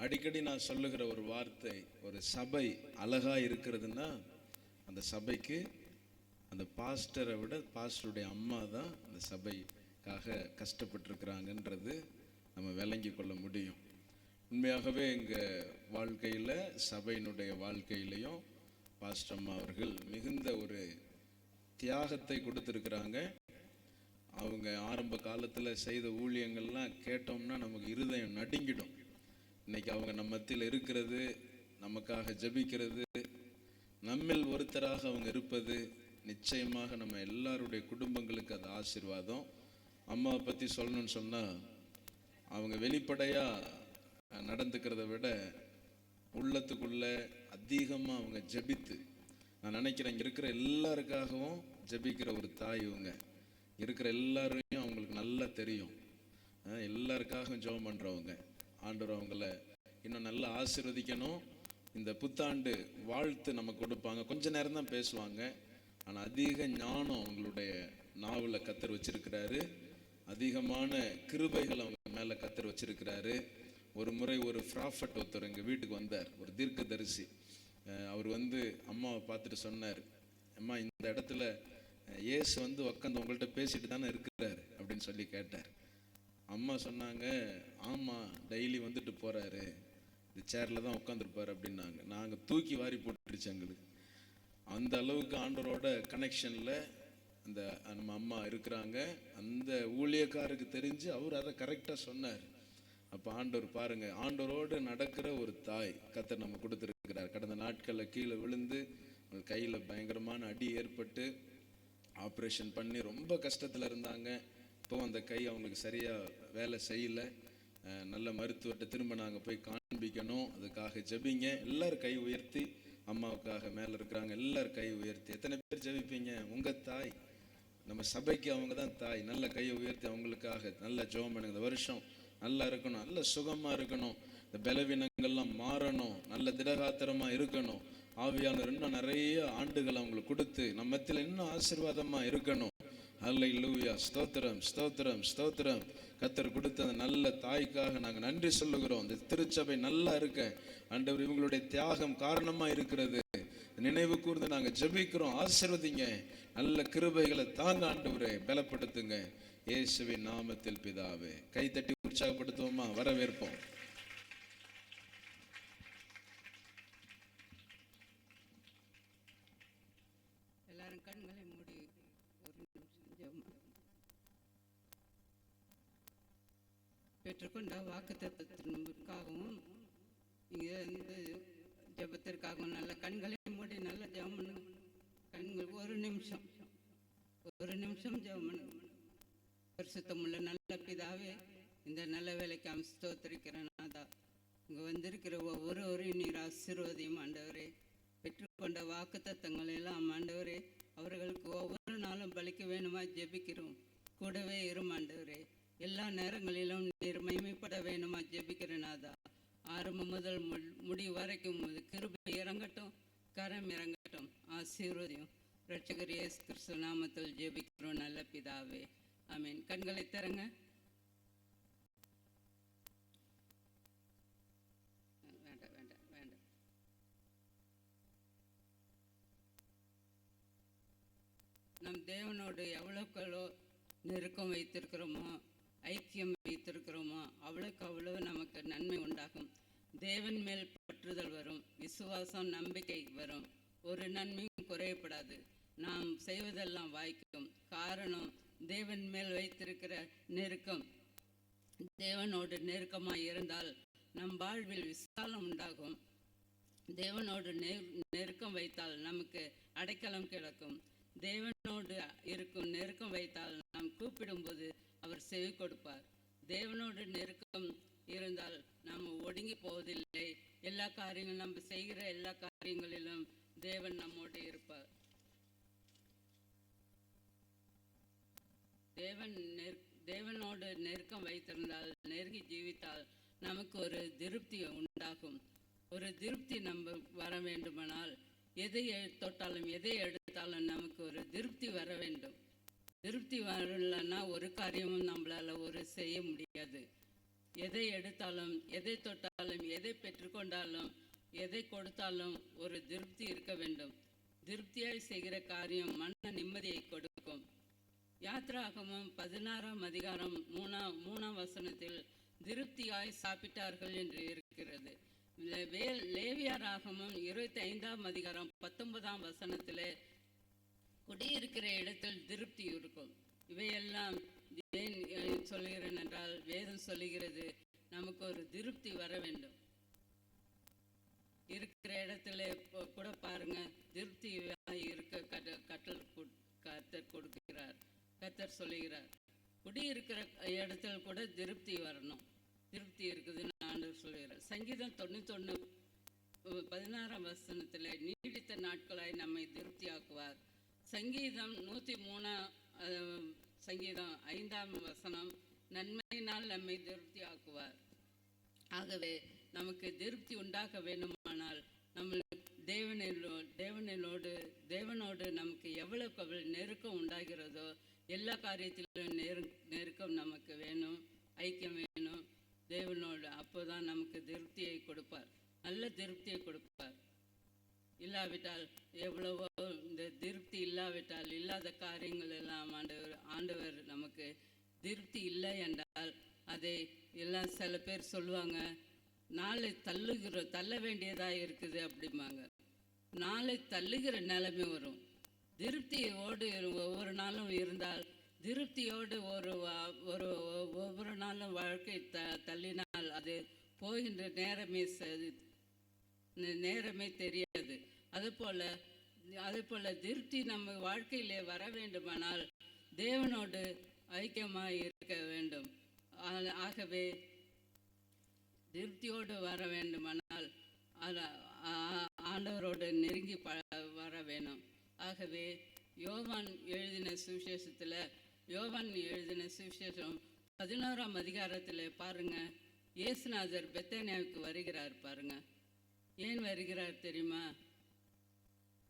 அடிக்கடி நான் சொல்லுகிற ஒரு வார்த்தை, ஒரு சபை அழகா இருக்கிறதுன்னா அந்த சபைக்கு அந்த பாஸ்டரை விட பாஸ்டருடைய அம்மா தான் அந்த சபைக்காக கஷ்டப்பட்டுருக்கிறாங்கன்றது நம்ம விளங்கி கொள்ள முடியும். உண்மையாகவே எங்கள் வாழ்க்கையில், சபையினுடைய வாழ்க்கையிலையும் பாஸ்டர் அம்மா அவர்கள் மிகுந்த ஒரு தியாகத்தை கொடுத்துருக்குறாங்க. அவங்க ஆரம்ப காலத்தில் செய்த ஊழியங்கள்லாம் கேட்டோம்னா நமக்கு இருதயம் நடுங்கிடும். இன்னைக்கு அவங்க நம்ம மத்தியில் இருக்கிறது, நமக்காக ஜெபிக்கிறது, நம்மில் ஒருத்தராக அவங்க இருப்பது நிச்சயமாக நம்ம எல்லாருடைய குடும்பங்களுக்கு அது ஆசீர்வாதம். அம்மாவை பற்றி சொல்லணும்னு சொன்னால், அவங்க வெளிப்படையாக நடந்துக்கிறத விட உள்ளத்துக்குள்ள அதிகமாக அவங்க ஜெபித்து, நான் நினைக்கிறேன் இங்கே இருக்கிற எல்லாருக்காகவும் ஜெபிக்கிற ஒரு தாய். இவங்க இருக்கிற எல்லாரையும் அவங்களுக்கு நல்லா தெரியும். எல்லாருக்காகவும் ஜெபம் பண்ணுறவங்க. ஆண்டவர் அவங்கள இன்னும் நல்லா ஆசீர்வதிக்கணும். இந்த புத்தாண்டு வாழ்த்து நமக்கு கொடுப்பாங்க. கொஞ்ச நேரம் தான் பேசுவாங்க, ஆனால் அதிக ஞானம் அவங்களுடைய நாவில் கத்தர் வச்சிருக்கிறாரு. அதிகமான கிருபைகள் அவங்க மேலே கத்தர் வச்சிருக்கிறாரு. ஒரு முறை ஒரு ப்ராஃபட் ஒருத்தர் எங்கள் வீட்டுக்கு வந்தார், ஒரு தீர்க்கதரிசி. அவர் அம்மாவை பார்த்துட்டு சொன்னார், அம்மா இந்த இடத்துல இயேசு உட்காந்து உங்கள்கிட்ட பேசிட்டு தானே இருக்கிறாரு அப்படின்னு சொல்லி கேட்டார். அம்மா சொன்னாங்க, ஆமாம், டெய்லி வந்துட்டு போகிறாரு, இந்த சேரில் தான் உட்காந்துருப்பார் அப்படின்னாங்க. நாங்கள் தூக்கி வாரி போட்டுருச்சு எங்களுக்கு. அந்த அளவுக்கு ஆண்டவரோட கனெக்ஷனில் அந்த நம்ம அம்மா இருக்கிறாங்க. அந்த ஊழியக்காருக்கு தெரிஞ்சு அவர் அதை கரெக்டாக சொன்னார். அப்போ ஆண்டவர் பாருங்க, ஆண்டவரோடு நடக்கிற ஒரு தாய் கர்த்தர் நம்ம கொடுத்துருக்கிறார். கடந்த நாட்களில் கீழே விழுந்து கையில் பயங்கரமான அடி ஏற்பட்டு ஆப்ரேஷன் பண்ணி ரொம்ப கஷ்டத்தில் இருந்தாங்க. இப்போ அந்த கை அவங்களுக்கு சரியாக வேலை செய்யலை. நல்ல மருத்துவர்கிட்ட திரும்ப நாங்கள் போய் காண்பிக்கணும். அதுக்காக ஜெபிங்க. எல்லாரும் கை உயர்த்தி, அம்மாவுக்காக மேலே இருக்கிறாங்க, எல்லாரும் கை உயர்த்தி. எத்தனை பேர் ஜெபிப்பீங்க? உங்கள் தாய், நம்ம சபைக்கு அவங்க தான் தாய். நல்ல கையை உயர்த்தி அவங்களுக்காக நல்ல ஜெபம் பண்ணுங்க. இந்த வருஷம் நல்லா இருக்கணும், நல்ல சுகமாக இருக்கணும், இந்த பலவீனங்கள்லாம் மாறணும், நல்ல திடகாத்திரமாக இருக்கணும். ஆவியானவர் இன்னும் நிறைய ஆண்டுகள் அவங்களுக்கு கொடுத்து நம்ம மத்தியில் இன்னும் ஆசீர்வாதமாக இருக்கணும். அல்லேலூயா, ஸ்தோத்திரம், ஸ்தோத்திரம், ஸ்தோத்திரம். கர்த்தர் கொடுத்த அந்த நல்ல தாய்க்காக நாங்கள் நன்றி சொல்லுகிறோம். இந்த திருச்சபை நல்லா இருக்க ஆண்டவர் இவங்களுடைய தியாகம் காரணமாக இருக்கிறது. நினைவு கூர்ந்து நாங்கள் ஜெபிக்கிறோம். ஆசீர்வதிங்க, நல்ல கிருபைகளை தாங்க ஆண்டவரே, பலப்படுத்துங்க. இயேசுவின் நாமத்தில் பிதாவே. கைத்தட்டி உற்சாகப்படுத்துவோமா? வரவேற்போம். எல்லாரும் கண்களை மூடி ஒரு நிமிஷம் ஜெபம். பெற்றுக்கொண்ட வாக்குத்தத்தத்திற்காகவும் இங்கே ஜெபத்திற்காகவும் நல்ல கண்களை மூடி நல்ல ஜெபம் பண்ணுங்க. கண்கள் ஒரு நிமிஷம் ஜெபம் பண்ணுங்க. பரிசுத்தமுள்ள நல்ல பிதாவே, இந்த நல்ல வேலைக்கு ஸ்தோத்திரிக்கிறேன். நாதா, இங்கே வந்திருக்கிற ஒவ்வொருவரையும் நீர் ஆசீர்வதியும் ஆண்டவரே. பெற்றுக்கொண்ட வாக்குத்தத்தங்கள் எல்லாம் ஆண்டவரே அவர்களுக்கு ஒவ்வொரு நாளும் பலிக்க வேணுமா ஜெபிக்கிறோம். கூடவே இரும் ஆண்டவரே. எல்லா நேரங்களிலும் நீர் மகிமைப்பட வேணுமா ஜெபிக்கிறேன். நாதா, ஆரம்பம் முதல் முடிவு வரைக்கும் கிருபை இறங்கட்டும், கரம் இறங்கட்டும். ஆசீர்வதியும். இரட்சகர் இயேசு கிறிஸ்து நாமத்தில் ஜெபிக்கிறோம் நல்ல பிதாவே, ஆமென். கண்களை திறங்க. வேண்டாம். நம் தேவனோடு எவ்வளோக்களோ நெருக்கம் வைத்திருக்கிறோமோ, ஐக்கியம் வைத்திருக்கிறோமோ, அவ்வளோக்கு அவ்வளோ நமக்கு நன்மை உண்டாகும். தேவன் மேல் பற்றுதல் வரும், விசுவாசம், நம்பிக்கை வரும். ஒரு நன்மையும் குறையப்படாது. நாம் செய்வதெல்லாம் வாய்க்கும். காரணம், தேவன் மேல் வைத்திருக்கிற நெருக்கம். தேவனோடு நெருக்கமாக இருந்தால் நம் வாழ்வில் விசாலம் உண்டாகும். தேவனோடு நெருக்கம் வைத்தால் நமக்கு அடைக்கலம் கிடைக்கும். தேவனோடு நெருக்கம் வைத்தால் நாம் கூப்பிடும்போது அவர் செவி கொடுப்பார். தேவனோடு நெருக்கம் இருந்தால் நாம் ஒடுங்கி போவதில்லை. எல்லா காரியங்களும், நம்ம செய்கிற எல்லா காரியங்களிலும் தேவன் நம்மோடு இருப்பார். தேவனோடு நெருக்கம் வைத்திருந்தால், நெருங்கி ஜீவித்தால் நமக்கு ஒரு திருப்தி உண்டாகும். ஒரு திருப்தி நம்ம வர வேண்டுமானால், எதை தொட்டாலும் எதை எடுத்தாலும் நமக்கு ஒரு திருப்தி வர வேண்டும். திருப்தி வரலன்னா ஒரு காரியமும் நம்மளால் செய்ய முடியாது. எதை எடுத்தாலும் எதை தொட்டாலும் எதை பெற்றுக்கொண்டாலும் எதை கொடுத்தாலும் ஒரு திருப்தி இருக்க வேண்டும். திருப்தியாய் செய்கிற காரியம் மன நிம்மதியை கொடுக்கும். யாத்ராகமம் 16ஆம் அதிகாரம் 3ஆம் வசனத்தில் திருப்தியாய் சாப்பிட்டார்கள் என்று இருக்கிறது. லேவியராகமம் 25ஆம் அதிகாரம் 19ஆம் வசனத்தில் குடியிருக்கிற இடத்தில் திருப்தி இருக்கும். இவையெல்லாம் ஏன் சொல்கிறேன் என்றால், வேதம் சொல்லுகிறது நமக்கு ஒரு திருப்தி வர வேண்டும். இருக்கிற இடத்துல கூட பாருங்க, திருப்தி இருக்க கர்த்தர் கொடுக்கிறார். கர்த்தர் சொல்லுகிறார், குடியிருக்கிற இடத்துல கூட திருப்தி வரணும். திருப்தி இருக்குதுன்னு ஆண்டவர் சொல்லுகிறார். சங்கீதம் 91:16ஆம் வசனத்தில் நீடித்த நாட்களாய் நம்மை திருப்தி ஆக்குவார். சங்கீதம் 103 சங்கீதம் 5ஆம் வசனம், நன்மையினால் நம்மை திருப்தி ஆக்குவார். ஆகவே நமக்கு திருப்தி உண்டாக்க வேண்டுமானால் நம்ம தேவனோடு நமக்கு எவ்வளவு நெருக்கம் உண்டாகிறதோ எல்லா காரியத்திலும் நெருக்கம் நமக்கு வேணும், ஐக்கியம் வேணும் தேவனோடு. அப்போதான் நமக்கு திருப்தியை கொடுப்பார், நல்ல திருப்தியை கொடுப்பார். இல்லாவிட்டால் எவ்வளவோ இந்த திருப்தி இல்லாவிட்டால் இல்லாத காரியங்கள் எல்லாம் ஆண்டவர் நமக்கு திருப்தி இல்லை என்றால் அதை எல்லாம் சில பேர் சொல்லுவாங்க, நாளை தள்ள வேண்டியதாக இருக்குது அப்படிம்பாங்க. நாளை தள்ளுகிற நிலைமை வரும். திருப்தியோடு ஒவ்வொரு நாளும் இருந்தால், திருப்தியோடு ஒவ்வொரு நாளும் வாழ்க்கை தள்ளினால் அது போகின்ற நேரமே தெரியாது. அதுபோல் திருப்தி நம்ம வாழ்க்கையிலே வர வேண்டுமானால் தேவனோடு ஐக்கியமாக இருக்க வேண்டும். ஆகவே திருப்தியோடு வர வேண்டுமானால் ஆண்டவரோடு நெருங்கி வர வேணும். ஆகவே யோவான் எழுதின சுவிசேஷம் 11ஆம் அதிகாரத்தில் பாருங்க, இயேசுநாதர் பெத்தானியாவுக்கு வருகிறார். பாருங்க, ஏன் வருகிறார் தெரியுமா?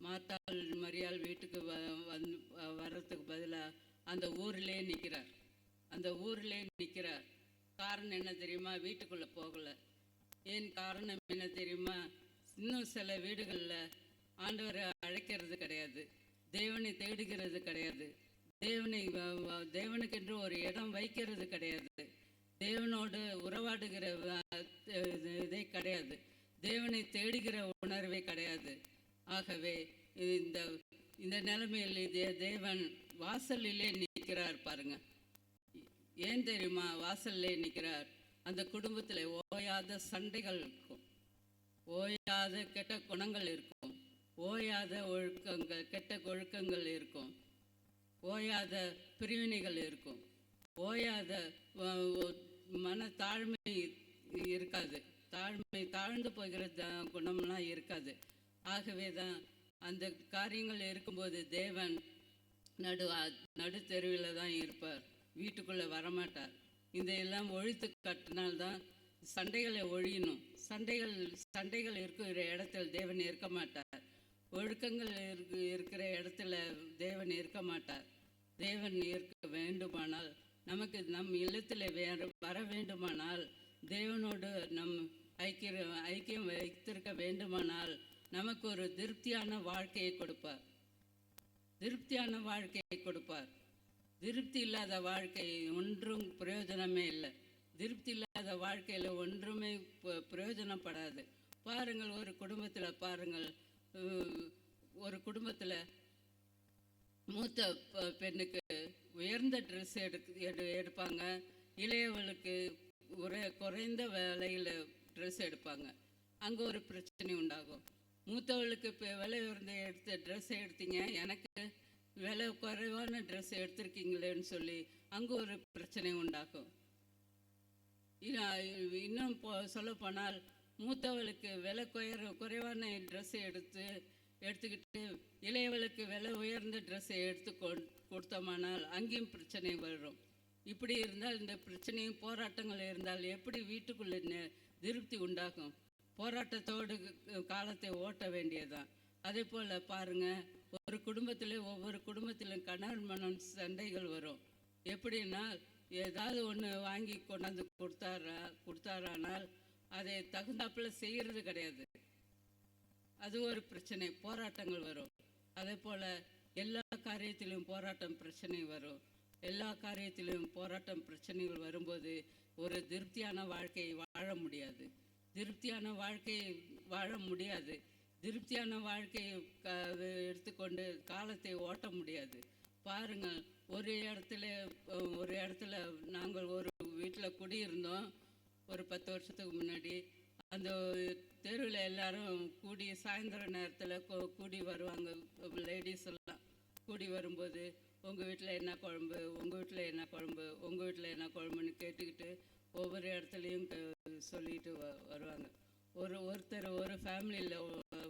மார்த்தாள் மரியாள் வீட்டுக்கு வர்றதுக்கு பதிலாக அந்த ஊரிலே நிற்கிறார். காரணம் என்ன தெரியுமா? வீட்டுக்குள்ளே போகலை. ஏன் காரணம் என்ன தெரியுமா? இன்னும் சில வீடுகளில் ஆண்டவரை அழைக்கிறது கிடையாது, தேவனை தேடுகிறது கிடையாது, தேவனுக்கென்று ஒரு இடம் வைக்கிறது கிடையாது, தேவனோடு உறவாடுகிற இதே கிடையாது, தேவனை தேடுகிற உணர்வே கிடையாது. ஆகவே இந்த நிலைமையில் தேவன் வாசலிலே நிற்கிறார். பாருங்க, ஏன் தெரியுமா வாசல்லே நிற்கிறார்? அந்த குடும்பத்தில் ஓயாத சண்டைகள் இருக்கும், ஓயாத கெட்ட குணங்கள் இருக்கும், ஓயாத கெட்ட ஒழுக்கங்கள் இருக்கும், ஓயாத பிரிவினைகள் இருக்கும், ஓயாத தாழ்மை இருக்காது, தாழ்ந்து போகிற குணம்லாம் இருக்காது. ஆகவே தான் அந்த காரியங்கள் இருக்கும்போது தேவன் நடுத்தெருவில் தான் இருப்பார், வீட்டுக்குள்ளே வரமாட்டார். இதையெல்லாம் ஒழித்து கட்டினால்தான் சண்டைகளை ஒழியணும். சண்டைகள் இருக்கிற இடத்துல தேவன் இருக்க மாட்டார். ஒழுக்கங்கள் இருக்கிற இடத்துல தேவன் இருக்க மாட்டார். தேவன் இருக்க வேண்டுமானால், நமக்கு நம் இல்லத்தில் வர வேண்டுமானால், தேவனோடு நம் ஐக்கியம் வைத்திருக்க வேண்டுமானால் நமக்கு ஒரு திருப்தியான வாழ்க்கையை கொடுப்பார். திருப்தி இல்லாத வாழ்க்கை ஒன்றும் பிரயோஜனமே இல்லை. திருப்தி இல்லாத வாழ்க்கையில் ஒன்றுமே பிரயோஜனப்படாது. பாருங்கள், ஒரு குடும்பத்தில் மூத்த பெண்ணுக்கு உயர்ந்த ட்ரெஸ் எடுப்பாங்க, இளையவளுக்கு குறைந்த விலையில் ட்ரெஸ் எடுப்பாங்க. அங்கே ஒரு பிரச்சனை உண்டாகும். மூத்தவளுக்கு இப்போ விலை உயர்ந்த ட்ரெஸ் எடுத்தீங்க, எனக்கு விலை குறைவான ட்ரெஸ் எடுத்திருக்கீங்களேன்னு சொல்லி அங்கே ஒரு பிரச்சனை உண்டாகும். இன்னும் சொல்லப்போனால், மூத்தவளுக்கு விலை குறைவான ட்ரெஸ்ஸை எடுத்துக்கிட்டு இளையவளுக்கு விலை உயர்ந்த ட்ரெஸ்ஸை கொடுத்தோமானால் அங்கேயும் பிரச்சனை வரும். இப்படி இருந்தால், இந்த பிரச்சனையும் போராட்டங்கள் இருந்தால் எப்படி வீட்டுக்குள்ளே திருப்தி உண்டாகும்? போராட்டத்தோடு காலத்தை ஓட்ட வேண்டியதுதான். அதே போல் பாருங்கள், ஒவ்வொரு குடும்பத்திலும் கணவன் மனம் சண்டைகள் வரும். எப்படின்னா, ஏதாவது ஒன்று வாங்கி கொண்டாந்து கொடுத்தாரானால் அதை தகுந்தாப்புல செய்கிறது கிடையாது. அது ஒரு பிரச்சனை, போராட்டங்கள் வரும். அதே போல் எல்லா காரியத்திலும் போராட்டம் பிரச்சனை வரும். எல்லா காரியத்திலும் போராட்டம் பிரச்சனைகள் வரும்போது ஒரு திருப்தியான வாழ்க்கையை வாழ முடியாது. திருப்தியான வாழ்க்கையை வாழ முடியாது. திருப்தியான வாழ்க்கையை எடுத்துக்கொண்டு காலத்தை ஓட்ட முடியாது. பாருங்கள், ஒரு இடத்துல நாங்கள் ஒரு வீட்டில் குடியிருந்தோம் ஒரு 10 வருஷத்துக்கு முன்னாடி. அந்த தெருவில் எல்லாரும் கூடி சாயந்தர நேரத்தில் கூடி வருவாங்க. லேடிஸ் எல்லாம் கூடி வரும்போது உங்கள் வீட்டில் என்ன குழம்பு, உங்கள் வீட்டில் என்ன குழம்பு, உங்கள் வீட்டில் என்ன குழம்புன்னு கேட்டுக்கிட்டு ஒவ்வொரு இடத்துலையும் சொல்லிட்டு வருவாங்க. ஒருத்தர் ஒரு ஃபேமிலியில்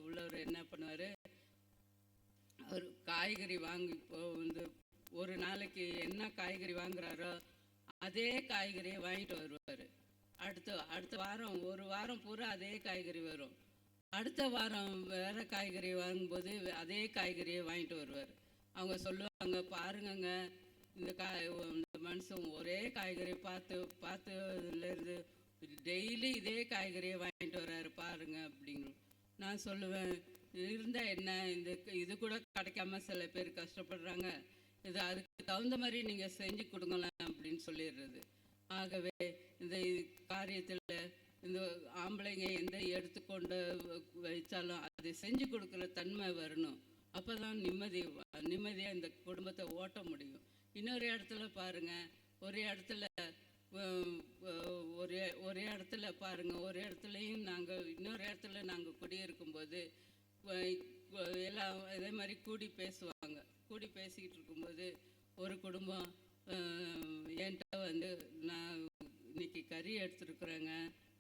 உள்ளவர் என்ன பண்ணுவார், அவர் காய்கறி வாங்கி வந்து ஒரு நாளைக்கு என்ன காய்கறி வாங்குறாரோ அதே காய்கறியை வாங்கிட்டு வருவார். அடுத்த வாரம் ஒரு வாரம் பூரா அதே காய்கறி வரும். அடுத்த வாரம் வேறு காய்கறி வாங்கும்போது அதே காய்கறியை வாங்கிட்டு வருவார். அவங்க சொல்லுவாங்க, பாருங்கங்க இந்த மனுஷன் ஒரே காய்கறி பார்த்துலேருந்து டெய்லி இதே காய்கறியை வாங்கிட்டு வர்றாரு பாருங்க அப்படிங்க. நான் சொல்லுவேன், இருந்தால் என்ன, இது கூட கிடைக்காம சில பேர் கஷ்டப்படுறாங்க, அதுக்கு தகுந்த மாதிரி நீங்கள் செஞ்சு கொடுங்களேன் அப்படின்னு சொல்லிடுறது. ஆகவே இந்த காரியத்தில் இந்த ஆம்பளைங்க எந்த எடுத்துக்கொண்டு வைத்தாலும் அதை செஞ்சு கொடுக்குற தன்மை வரணும். அப்போ தான் நிம்மதியாக இந்த குடும்பத்தை ஓட்ட முடியும். இன்னொரு இடத்துல பாருங்கள், ஒரு இடத்துல பாருங்கள், ஒரு இடத்துலையும் இன்னொரு இடத்துல நாங்கள் குடியிருக்கும்போது எல்லாம் இதே மாதிரி கூடி பேசுவாங்க. கூடி பேசிக்கிட்டு இருக்கும்போது ஒரு குடும்பம் என்கிட்ட வந்து, நான் இன்னைக்கு கறி எடுத்துருக்குறேங்க,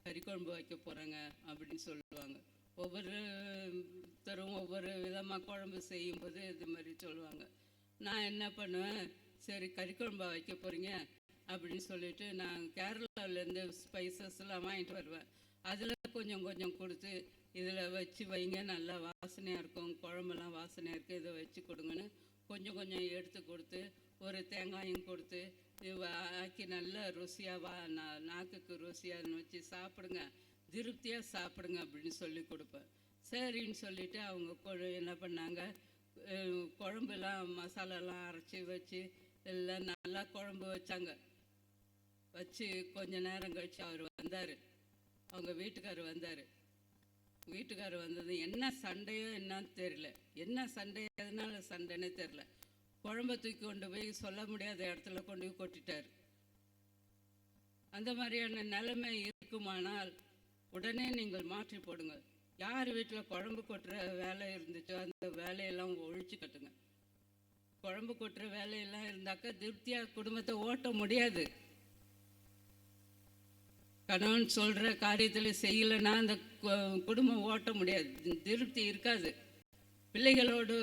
கறி குழம்பு வைக்க போகிறேங்க அப்படின்னு சொல்லுவாங்க. ஒவ்வொருத்தரும் ஒவ்வொரு விதமாக குழம்பு செய்யும்போது இது மாதிரி சொல்லுவாங்க. நான் என்ன பண்ணுவேன், சரி கறி குழம்பா வைக்க போகிறீங்க அப்படின்னு சொல்லிட்டு நான் கேரளாவிலேருந்து ஸ்பைசஸ்லாம் வாங்கிட்டு வருவேன். அதில் கொஞ்சம் கொஞ்சம் கொடுத்து இதில் வச்சு வைங்க, நல்லா வாசனையாக இருக்கும், குழம்பெல்லாம் வாசனையாக இருக்குது, இதை வச்சு கொடுங்கன்னு கொஞ்சம் கொஞ்சம் எடுத்து கொடுத்து ஒரு தேங்காயும் கொடுத்து ஆக்கி நல்லா ருசியாக நாக்குக்கு ருசியாக வச்சு சாப்பிடுங்க, திருப்தியாக சாப்பிடுங்க அப்படின்னு சொல்லி கொடுப்பேன். சரின்னு சொல்லிவிட்டு அவங்க என்ன பண்ணாங்க, குழம்புலாம் மசாலாலாம் அரைச்சி வச்சு எல்லாம் நல்லா குழம்பு வச்சாங்க. வச்சு கொஞ்ச நேரம் கழித்து அவர் வந்தார், அவங்க வீட்டுக்காரர் வந்தார். வீட்டுக்காரர் வந்தது என்ன சண்டையோ என்னன்னு தெரியல, என்ன சண்டை எதனால சண்டைன்னே தெரில. குழம்பை தூக்கி கொண்டு போய் சொல்ல முடியாத இடத்துல கொண்டு போய் கொட்டிட்டார். அந்த மாதிரியான நிலைமை இருக்குமானால் உடனே நீங்கள் மாற்றி போடுங்க. யார் வீட்டில் குழம்பு கொட்டுற வேலை இருந்துச்சோ அந்த வேலையெல்லாம் ஒழிச்சு கட்டுங்க. குழம்பு கொட்டுற வேலையெல்லாம் இருந்தாக்கா திருப்தியாக குடும்பத்தை ஓட்ட முடியாது. கணவன் சொல்கிற காரியத்தில் செய்யலைன்னா அந்த குடும்பம் ஓட்ட முடியாது, திருப்தி இருக்காது. பிள்ளைகளோடு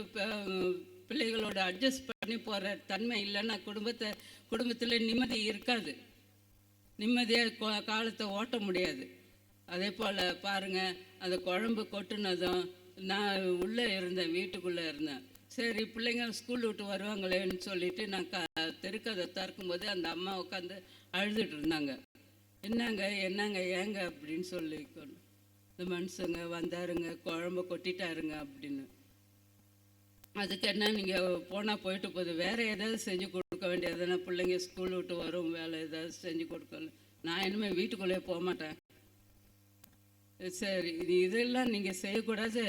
அட்ஜஸ்ட் பண்ணி போகிற தன்மை இல்லைன்னா குடும்பத்தில் நிம்மதி இருக்காது, நிம்மதியாக காலத்தை ஓட்ட முடியாது. அதே போல் பாருங்கள், அந்த குழம்பு கொட்டுனதும் நான் உள்ளே இருந்தேன், வீட்டுக்குள்ளே இருந்தேன். சரி பிள்ளைங்க ஸ்கூல் விட்டு வருவாங்களேன்னு சொல்லிவிட்டு நான் தெருக்கதை திறக்கும்போது அந்த அம்மா உட்காந்து அழுதுட்டு இருந்தாங்க. என்னங்க ஏங்க அப்படின்னு சொல்லி, இந்த மனுஷங்க வந்தாருங்க குழம்பு கொட்டிட்டாருங்க அப்படின்னு. அதுக்கு என்ன, நீங்கள் போனால் போயிட்டு போகுது, வேறு ஏதாவது செஞ்சு கொடுக்க வேண்டியதுன்னா, பிள்ளைங்க ஸ்கூல் விட்டு வரும், வேலை ஏதாவது செஞ்சு கொடுக்கல, நான் இனிமேல் வீட்டுக்குள்ளேயே போக மாட்டேன். சரி இதெல்லாம் நீங்கள் செய்யக்கூடாது,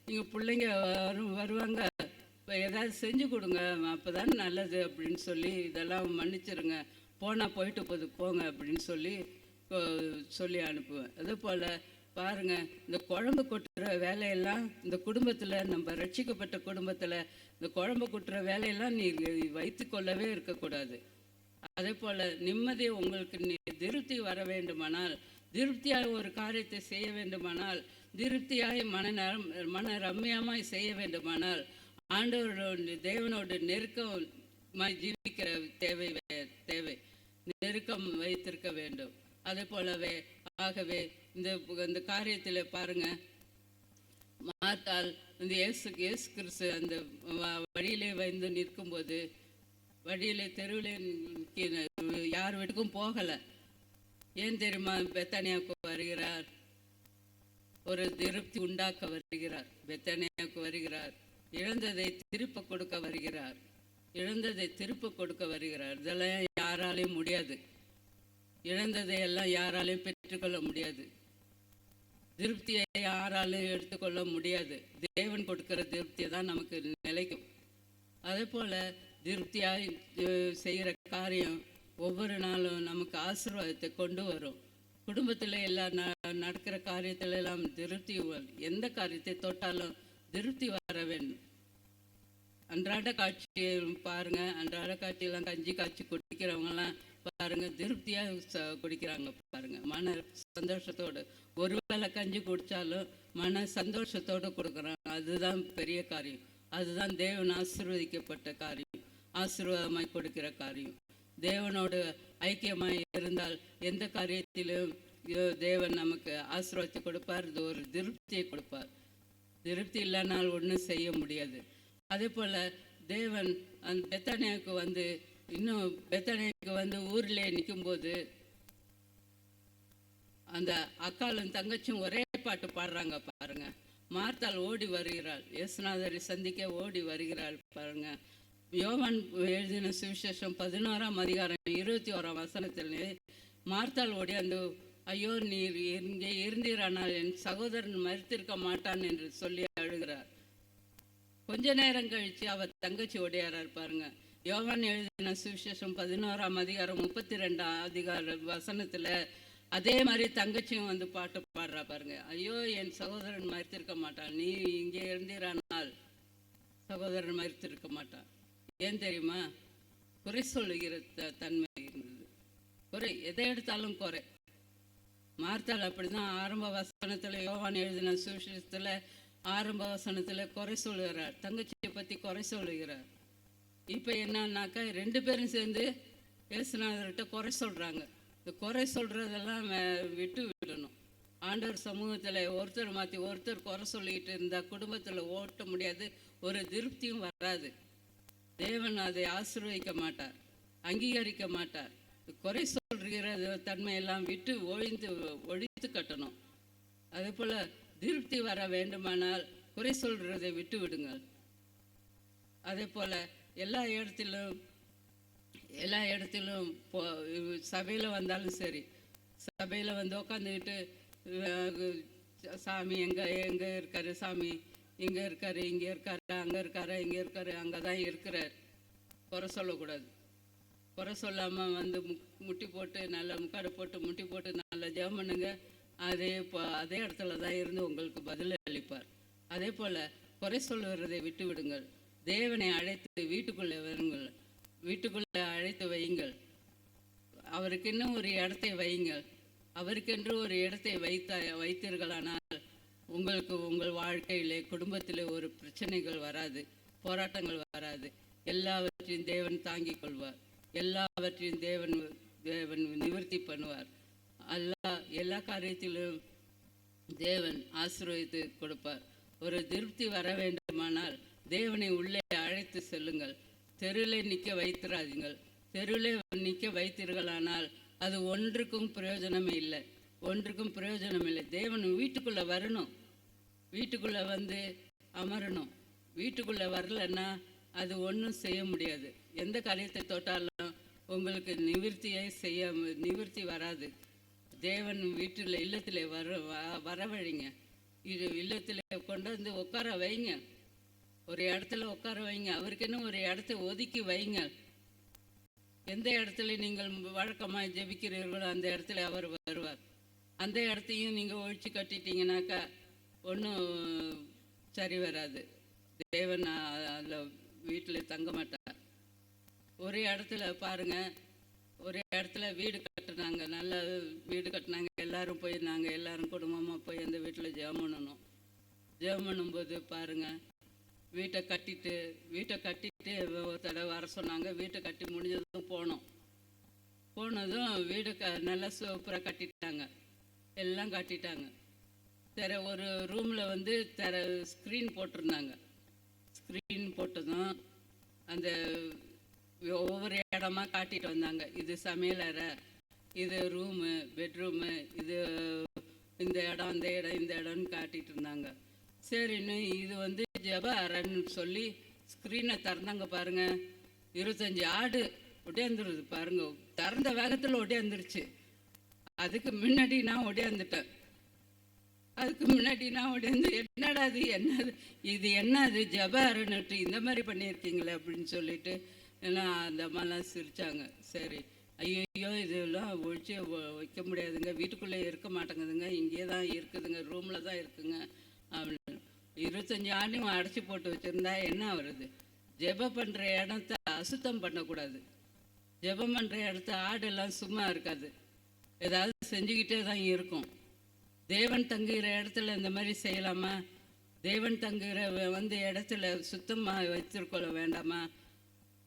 நீங்கள் பிள்ளைங்க வருவாங்க, இப்போ ஏதாவது செஞ்சு கொடுங்க, அப்போ தான் நல்லது அப்படின்னு சொல்லி இதெல்லாம் மன்னிச்சிருங்க, போனால் போயிட்டு போகுது போங்க அப்படின்னு சொல்லி அனுப்புவேன். அதே போல் பாருங்கள், இந்த குழம்பு கொட்டுற வேலையெல்லாம் இந்த குடும்பத்தில், நம்ம ரட்சிக்கப்பட்ட குடும்பத்தில் இந்த குழம்பு கொட்டுற வேலையெல்லாம் நீங்கள் வைத்து கொள்ளவே இருக்கக்கூடாது. அதே போல் நிம்மதி உங்களுக்கு திருப்தி வர வேண்டுமானால், திருப்தியாக ஒரு காரியத்தை செய்ய வேண்டுமானால், திருப்தியாய் மன ரம்மியமாய் செய்ய வேண்டுமானால், ஆண்டவரோடு தேவனோடு நெருக்கமாய் ஜீவிக்கிற தேவை நெருக்கம் வைத்திருக்க வேண்டும். அதே போலவே ஆகவே இந்த காரியத்தில் பாருங்கள், மார்த்தாள் இந்த இயேசு கிறிஸ்து அந்த வழியிலே வந்து நிற்கும்போது, வழியிலே தெருவிலே யார் வீட்டுக்கும் போகலை. ஏன் தெரியுமா? பெத்தானியாவுக்கு வருகிறார், ஒரு திருப்தி உண்டாக்க வருகிறார். பெத்தானியாவுக்கு வருகிறார். இழந்ததை திருப்ப கொடுக்க வருகிறார். இழந்ததை திருப்ப கொடுக்க வருகிறார். இதெல்லாம் யாராலையும் முடியாது. இழந்ததை எல்லாம் யாராலையும் பெற்றுக்கொள்ள முடியாது. திருப்தியை யாராலையும் எடுத்துக்கொள்ள முடியாது. தேவன் கொடுக்கிற திருப்தியை தான் நமக்கு நிலைக்கும். அதே போல் திருப்தியாக செய்கிற காரியம் ஒவ்வொரு நாளும் நமக்கு ஆசீர்வாதத்தை கொண்டு வரும். குடும்பத்தில் எல்லாம் நடக்கிற காரியத்தில் எல்லாம் திருப்தி, எந்த காரியத்தை தொட்டாலும் திருப்தி வர வேண்டும். அன்றாட காட்சியை பாருங்கள். அன்றாட காட்சியெல்லாம் கஞ்சி காய்ச்சி குடிக்கிறவங்கலாம் பாருங்கள், திருப்தியாக குடிக்கிறாங்க பாருங்கள், மன சந்தோஷத்தோடு. ஒரு வேளை கஞ்சி குடித்தாலும் மன சந்தோஷத்தோடு கொடுக்குறாங்க. அதுதான் பெரிய காரியம். அதுதான் தேவன் ஆசீர்வதிக்கப்பட்ட காரியம், ஆசீர்வாதமாய் கொடுக்கிற காரியம். தேவனோடு ஐக்கியமாய் இருந்தால் எந்த காரியத்திலும் தேவன் நமக்கு ஆசீர்வாதத்தை கொடுப்பார். இது ஒரு திருப்தியை கொடுப்பார். திருப்தி இல்லைனால் ஒன்றும் செய்ய முடியாது. அதே போல் தேவன் அந்த பெத்தானியாவுக்கு வந்து, இன்னும் பெத்தானியாவுக்கு வந்து ஊரில் நிற்கும்போது அந்த அக்காலும் தங்கச்சும் ஒரே பாட்டு பாடுறாங்க பாருங்க. மார்த்தாள் ஓடி வருகிறாள், இயேசுநாதரை சந்திக்க ஓடி வருகிறாள் பாருங்க. யோவான் எழுதின சுவிசேஷம் 11ஆம் அதிகாரம் 21ஆம் வசனத்திலே மார்த்தாள் ஓடி அந்த, ஐயோ நீர் இங்கே இருந்தீரானால் என் சகோதரன் மரித்திருக்க மாட்டான் என்று சொல்லி அழுகிறார். கொஞ்ச நேரம் கழித்து அவர் தங்கச்சி ஓடியாரார் பாருங்க. யோவான் எழுதின சுவிசேஷம் 11ஆம் அதிகாரம் 32ஆம் அதிகார வசனத்தில் அதே மாதிரி தங்கச்சியும் வந்து பாட்டு பாடுறா பாருங்க. ஐயோ என் சகோதரன் மரித்திருக்க மாட்டான், நீ இங்கே இருந்தீரானால் சகோதரன் மரித்திருக்க மாட்டான். ஏன் தெரியுமா? குறை சொல்லுகிற தன்மை இருந்தது. குறை, எதை எடுத்தாலும் குறை. மார்த்தாள் அப்படிதான் ஆரம்ப வசனத்தில், யோவான் எழுதின சுவிசேஷத்தில் ஆரம்ப வசனத்தில் குறை சொல்லுகிறார், தங்கச்சியை பற்றி குறை சொல்லுகிறார். இப்போ என்னன்னாக்கா 2 பேரும் சேர்ந்து இயேசுநாதர்கிட்ட குறை சொல்கிறாங்க. இந்த குறை சொல்கிறதெல்லாம் விட்டு விடணும். ஆண்டவர் சமூகத்தில் ஒருத்தர் மாற்றி ஒருத்தர் குறை சொல்லிக்கிட்டு இருந்தால் குடும்பத்தில் ஓட்ட முடியாது, ஒரு திருப்தியும் வராது. தேவன் அதை ஆசீர்வதிக்க மாட்டார், அங்கீகரிக்க மாட்டார். குறை சொல்கிற தன்மையெல்லாம் விட்டு ஒழித்து கட்டணும். அதே போல் திருப்தி வர வேண்டுமானால் குறை சொல்கிறதை விட்டு விடுங்கள். அதே போல் எல்லா இடத்திலும் சபையில் வந்தாலும் சரி, சபையில் வந்து உட்காந்துக்கிட்டு சாமி எங்கே இருக்காரு, சாமி இங்கே இருக்காரு, இங்கே இருக்காரு, அங்கே இருக்காரு, இங்கே இருக்காரு, அங்கே தான் இருக்கிறார், குறை சொல்லக்கூடாது. குறை சொல்லாமல் வந்து முட்டி போட்டு நல்லா முக்காடு போட்டு முட்டி போட்டு நல்லா ஜெபம் பண்ணுங்க. அதே இடத்துல தான் இருந்து உங்களுக்கு பதில் அளிப்பார். அதே போல் குறை சொல்லுறதை விட்டு விடுங்கள். தேவனை அழைத்து வீட்டுக்குள்ளே வருங்கள், வீட்டுக்குள்ளே அழைத்து வையுங்கள். அவருக்கு இன்னும் ஒரு இடத்தை வையுங்கள். அவருக்கென்று ஒரு இடத்தை வைத்தீர்களானால் உங்களுக்கு உங்கள் வாழ்க்கையிலே குடும்பத்திலே ஒரு பிரச்சனைகள் வராது, போராட்டங்கள் வராது. எல்லாவற்றையும் தேவன் தாங்கிக் கொள்வார். எல்லாவற்றையும் தேவன் நிவர்த்தி பண்ணுவார். எல்லா காரியத்திலும் தேவன் ஆசீர்வதித்து கொடுப்பார். ஒரு திருப்தி வர வேண்டுமானால் தேவனை உள்ளே அழைத்து செல்லுங்கள். தெருவில் நிற்க வைத்திராதீங்கள். தெருவில் நிற்க வைத்தீர்களானால் அது ஒன்றுக்கும் பிரயோஜனமே இல்லை, ஒன்றுக்கும் பிரயோஜனம் இல்லை. தேவன் வீட்டுக்குள்ளே வரணும், வீட்டுக்குள்ளே வந்து அமரணும். வீட்டுக்குள்ளே வரலன்னா அது ஒன்றும் செய்ய முடியாது. எந்த காரியத்தை தொட்டாலும் உங்களுக்கு நிவர்த்தி வராது. தேவன் வீட்டில் இல்லத்தில் வரவழைங்க. இது இல்லத்தில் கொண்டு வந்து உட்கார வைங்க, ஒரு இடத்துல உட்கார வைங்க. அவருக்குன்னு ஒரு இடத்த ஒதுக்கி வைங்க. எந்த இடத்துல நீங்கள் வழக்கமாக ஜெபிக்கிறீர்களோ அந்த இடத்துல அவர் வருவார். அந்த இடத்தையும் நீங்கள் ஒழிச்சு கட்டிட்டீங்கன்னாக்கா ஒன்றும் சரி வராது. தேவன் அதில் வீட்டில் தங்க மாட்டார். ஒரு இடத்துல பாருங்கள், ஒரு இடத்துல வீடு கட்டினாங்க, நல்ல வீடு கட்டினாங்க. எல்லோரும் போயிருந்தாங்க, எல்லோரும் குடும்பமாக போய் அந்த வீட்டில் ஜெபம் பண்ணணும். ஜெபம் பண்ணும்போது பாருங்கள், வீட்டை கட்டிட்டு ஒரு தடவை வர சொன்னாங்க. வீட்டை கட்டி முடிஞ்சதும் போனதும் வீடு நல்லா சூப்பராக கட்டிட்டாங்க, எல்லாம் கட்டிட்டாங்க. ஒரு ரூமில் வந்து ஸ்க்ரீன் போட்டிருந்தாங்க. ஸ்க்ரீன் போட்டதும் அந்த ஒவ்வொரு இடமா காட்டிட்டு வந்தாங்க. இது சமையலறை, இது ரூமு, பெட்ரூமு, இது இந்த இடம் அந்த இடம் இந்த இடம்னு காட்டிகிட்டு இருந்தாங்க. சரின்னு இது வந்து ஜெப அறைன்னு சொல்லி ஸ்க்ரீனை திறந்தாங்க பாருங்கள். 25 ஆடு ஒடியாந்துருது பாருங்க. திறந்த வேகத்தில் ஒடியாந்துருச்சு. அதுக்கு முன்னாடி நான் ஒடியாந்துட்டேன். என்னடா அது என்னது இது என்னது ஜெப அறைன்னுட்டு இந்த மாதிரி பண்ணியிருக்கீங்களே அப்படின்னு சொல்லிட்டு எல்லாம் அந்த அம்மாலாம் சிரித்தாங்க. சரி, ஐயோ இதெல்லாம் ஒழிச்சு வைக்க முடியாதுங்க, வீட்டுக்குள்ளே இருக்க மாட்டேங்குதுங்க, இங்கே தான் இருக்குதுங்க, ரூமில் தான் இருக்குங்க அப்படின்னு. 25 ஆண்டையும் அடைச்சி போட்டு வச்சுருந்தா என்ன வருது? ஜெபம் பண்ணுற இடத்த அசுத்தம் பண்ணக்கூடாது. ஜெபம் பண்ணுற இடத்த ஆடெல்லாம் சும்மா இருக்காது, ஏதாவது செஞ்சுக்கிட்டே தான் இருக்கும். தேவன் தங்குகிற இடத்துல இந்த மாதிரி செய்யலாமா? தேவன் தங்குகிற வந்து இடத்துல சுத்தமாக வைத்திருக்கொள்ள வேண்டாமா?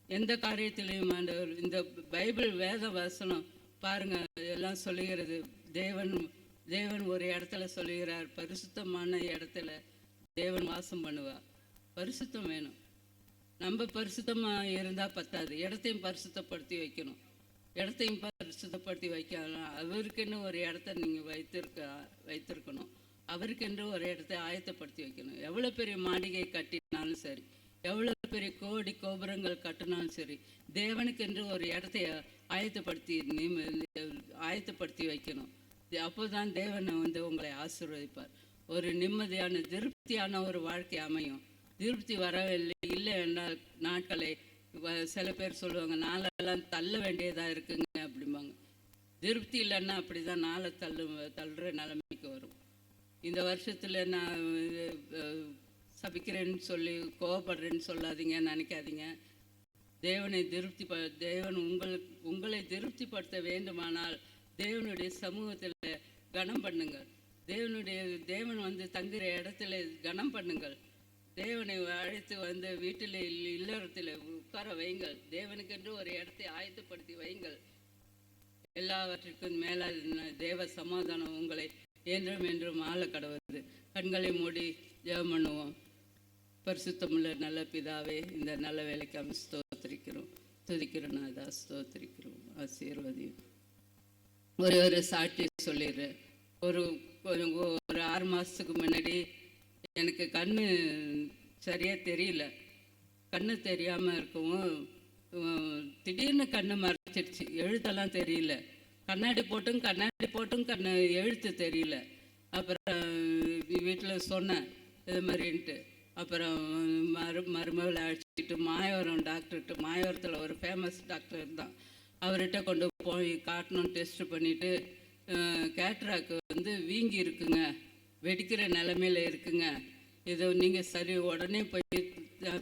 எந்த காரியத்திலையும் ஆண்டவர் இந்த பைபிள் வேத வசனம் பாருங்கள் எல்லாம் சொல்லுகிறது. தேவன் ஒரு இடத்துல சொல்லுகிறார், பரிசுத்தமான இடத்துல தேவன் வாசம் பண்ணுவார். பரிசுத்தம் வேணும். நம்ம பரிசுத்தமாக இருந்தால் பத்தாது, இடத்தையும் பரிசுத்தப்படுத்தி வைக்கணும். இடத்தையும் பரிசுத்தப்படுத்தி வைக்கலாம். அவருக்குன்னு ஒரு இடத்த நீங்கள் வைத்திருக்கணும். அவருக்கென்று ஒரு இடத்தை ஆயத்தப்படுத்தி வைக்கணும். எவ்வளோ பெரிய மாளிகை கட்டினாலும் சரி, எவ்வளோ பெரிய கோடி கோபுரங்கள் கட்டினாலும் சரி, தேவனுக்கென்று ஒரு இடத்தை ஆயத்தப்படுத்தி வைக்கணும். அப்போ தான் தேவனை வந்து உங்களை ஆசீர்வதிப்பார். ஒரு நிம்மதியான திருப்தியான ஒரு வாழ்க்கை அமையும். திருப்தி வரவில்லை என்றால் நாட்களை சில பேர் சொல்லுவாங்க, நாளெல்லாம் தள்ள வேண்டியதாக இருக்குங்க அப்படிம்பாங்க. திருப்தி இல்லைன்னா அப்படி தான் நாளை தள்ளுற நிலைமைக்கு வரும். இந்த வருஷத்தில் நான் சபிக்கிறேன்னு சொல்லி கோவப்படுறேன்னு சொல்லாதீங்க, நினைக்காதீங்க. தேவன் உங்களை திருப்திப்படுத்த வேண்டுமானால் தேவனுடைய சமூகத்தில் கனம் பண்ணுங்கள். தேவன் வந்து தங்குகிற இடத்துல கனம் பண்ணுங்கள். தேவனை அழைத்து வந்து வீட்டில் இல்லறத்தில் உட்கார வைங்கள். தேவனுக்கென்று ஒரு இடத்தை ஆயத்தப்படுத்தி வைங்கள். எல்லாவற்றிற்கும் மேலான தேவ சமாதானம் உங்களை என்றும் என்றும் ஆள கடவுது. கண்களை மூடி ஜெபம் பண்ணுவோம். பரிசுத்தமுள்ள நல்ல பிதாவே, இந்த நல்ல வேலைக்கு ஸ்தோத்திரிக்கிறோம், துதிக்கிறோம், நாதா ஸ்தோத்திரிக்கிறோம், ஆசீர்வதியும். ஒரு சாட்சி சொல்லிடுறேன். ஒரு 6 மாதத்துக்கு முன்னாடி எனக்கு கண்ணு சரியாக தெரியல. கண்ணு தெரியாமல் இருக்கவும் திடீர்னு கண்ணு மறைச்சிடுச்சு. எழுத்தெல்லாம் தெரியல. கண்ணாடி போட்டும் கண்ணு எழுத்து தெரியல. அப்புறம் வீட்டில் சொன்னேன் இது மாதிரின்ட்டு. அப்புறம் மருமகளை அழைச்சிட்டு மாயவரம் டாக்டர்கிட்ட, மாயவரத்தில் ஒரு ஃபேமஸ் டாக்டர் தான், அவர்கிட்ட கொண்டு போய் காட்டணும். டெஸ்ட் பண்ணிவிட்டு கேட்ராக்கு வந்து வீங்கி இருக்குங்க, வெடிக்கிற நிலமையில் இருக்குங்க, இதை நீங்கள் உடனே போய்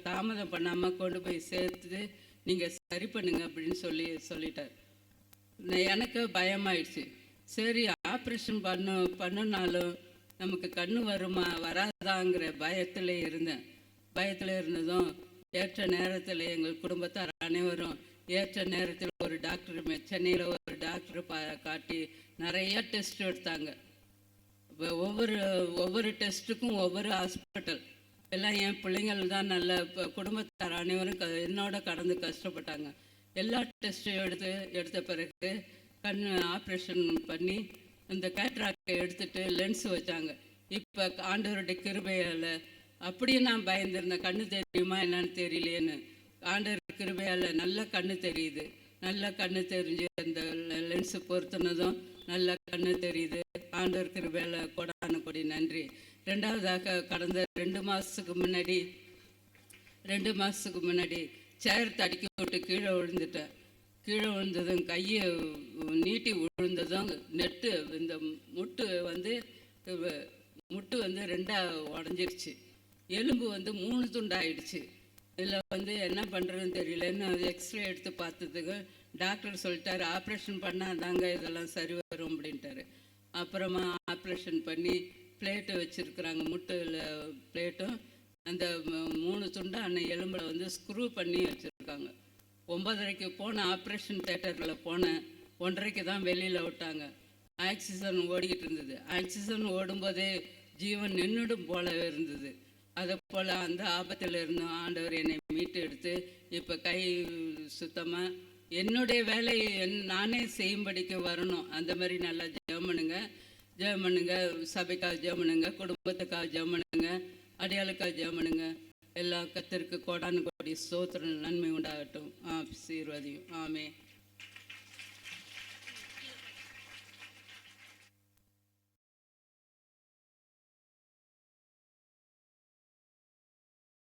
தாமதம் பண்ணாமல் கொண்டு போய் சேர்த்து நீங்கள் சரி பண்ணுங்க அப்படின்னு சொல்லிட்டார். எனக்கு பயமாயிடுச்சு. சரி, ஆப்ரேஷன் பண்ணுனாலும் நமக்கு கண்ணு வருமா வராதாங்கிற பயத்தில் இருந்ததும் ஏற்ற நேரத்தில் எங்கள் குடும்பத்தார் அனைவரும் ஏற்ற நேரத்தில் ஒரு டாக்டர், சென்னையில் ஒரு டாக்டர் காட்டி நிறைய டெஸ்ட் எடுத்தாங்க. ஒவ்வொரு டெஸ்ட்டுக்கும் ஒவ்வொரு ஹாஸ்பிட்டல். எல்லாம் என் பிள்ளைங்கள் தான் நல்ல குடும்பத்தார் அனைவரும் என்னோட கடந்து கஷ்டப்பட்டாங்க. எல்லா டெஸ்ட்டும் எடுத்த பிறகு கண் ஆப்ரேஷன் பண்ணி அந்த கேட்ராக்டை எடுத்துட்டு லென்ஸ் வச்சாங்க. இப்போ ஆண்டவருடைய கிருபையால், அப்படியே நான் பயந்துருந்தேன், கண்ணு தெரியுமா என்னன்னு தெரியலேன்னு. ஆண்டவர் கிருபையால் நல்ல கண்ணு தெரியுது. நல்ல கண்ணு தெரிஞ்சு அந்த லென்ஸு பொருத்தினதும் நல்ல கண்ணு தெரியுது. ஆண்டவர் கிருபையால் கொடான கொடி நன்றி. ரெண்டாவதாக கடந்த 2 மாதத்துக்கு முன்னாடி சேர் தடுக்கி விட்டு கீழே விழுந்ததும் கையை நீட்டி விழுந்ததும் நெட்டு இந்த முட்டு வந்து 2ஆக உடஞ்சிருச்சு. எலும்பு வந்து 3 துண்டாயிடுச்சு. இதில் என்ன பண்ணுறதுன்னு தெரியலன்னு எக்ஸ்ரே எடுத்து பார்த்ததுக்கு டாக்டர் சொல்லிட்டாரு, ஆப்ரேஷன் பண்ணால் தாங்க இதெல்லாம் சரி வரும் அப்படின்ட்டாரு. அப்புறமா ஆப்ரேஷன் பண்ணி பிளேட்டு வச்சுருக்குறாங்க. முட்டில் பிளேட்டும் அந்த 3 துண்டான எலும்பில் வந்து ஸ்க்ரூ பண்ணி வச்சுருக்காங்க. 9:30 போனேன், ஆப்ரேஷன் தேட்டரில் போனேன். 1:30 தான் வெளியில் விட்டாங்க. ஆக்சிஜன் ஓடிக்கிட்டு இருந்தது. ஆக்சிஜன் ஓடும்போதே ஜீவன் நின்றுடும் போல இருந்தது. அதை போல் அந்த ஆபத்தில் இருந்தும் ஆண்டவர் என்னை மீட்டு எடுத்து இப்போ கை சுத்தமாக என்னுடைய வேலையை நானே செய்யும்படிக்கு வரணும். அந்த மாதிரி நல்லா ஜெபம் பண்ணுங்க. ஜெபம் பண்ணுங்க, சபைக்காக ஜெபம் பண்ணுங்க, குடும்பத்துக்காக ஜெபம் பண்ணுங்க, அடையாளுக்காக ஜெபம் பண்ணுங்க. எல்லா கத்தருக்கு கோடானு கோடி ஸ்தோத்திரம், நன்மை உண்டாகட்டும். ஆசீர்வதியும். ஆமென்.